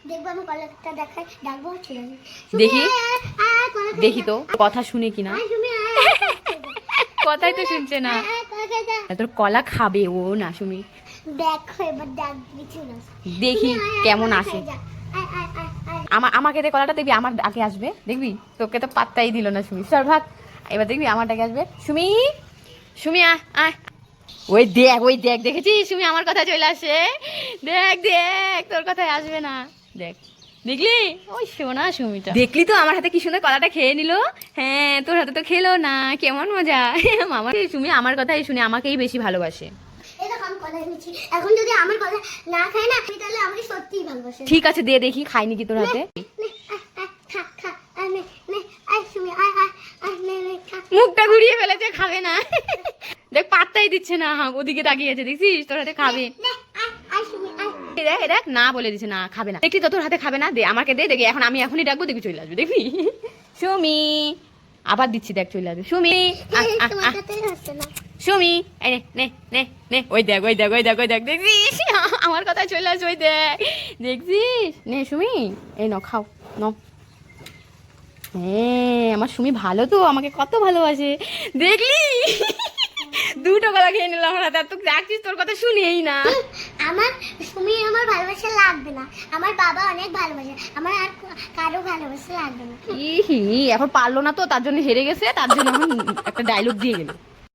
দেখবো আমি কলাটা দেখাই, ডাকবো ঠিক আছে। দেখি দেখি তো কথা শুনে কিনা। কথাই তো শুনছে না। তোর কলা খাবে ও না সুমি। দেখো এবার ডাক দিচ্ছি না, দেখি কেমন আসে। আমাকে দে কলাটা, দেখবি আমার আগে আসবে, দেখবি তোকে তো পাত্তাই দিল না সুমি। সর ভাগ, এবার দেখবি আমার ডাকে আসবে। সুমি, সুমি আয়। ওই দেখ দেখেছিস সুমি আমার কথা চলে আসে। দেখ তোর কথায় আসবে না। দেখ দেখলি, ওই শোনা সুমিটা, দেখলি তো আমার হাতে কি সুন্দর কলাটা খেয়ে নিল। হ্যাঁ তোর হাতে তো খেলো না, কেমন মজা। মামা সুমি আমার কথাই শুনে আমাকেই বেশি ভালোবাসে। এখন যদি আমার কলা না খায় না তাহলে আমাকে সত্যিই ভালোবাসে। ঠিক আছে দে দেখি, খাইনি কি তোর হাতে। মুখটা ঘুরিয়ে ফেলেছে, খাবে না। দেখ পাত্তাই দিচ্ছে না, ওদিকে তাকিয়েছে, দেখছিস তোর হাতে খাবে। দেখ না বলে দিচ্ছে না, খাবে না। দেখি তো তোর হাতে খাবে না, দে আমাকে দে। দেখি এখন আমি এখনই ডাকবো, দেখবি চলে আসবে, দেখবি। সুমি আবার দিচ্ছি, দেখ চলে আসবে। সুমি সুমি নে ওই দেখ দেখছিস আমার কথা চলে আসবে। ওই দেখ দেখছিস, নে সুমি এই নাও, খাও নাও। হ্যাঁ আমার সুমি ভালো তো, আমাকে কত ভালোবাসে, দেখলি। দুটো কলা খেয়ে নিলাম আমরা, তার তো দেখছিস তোর কথা শুনেই না। আমার সুমি আমার ভালোবাসা লাগবে না, আমার বাবা অনেক ভালোবাসে, আমার আর কারো ভালোবাসা লাগবে না। এখন পারলো না তো, তার জন্য হেরে গেছে, তার জন্য এখন একটা ডায়লগ দিয়ে গেল।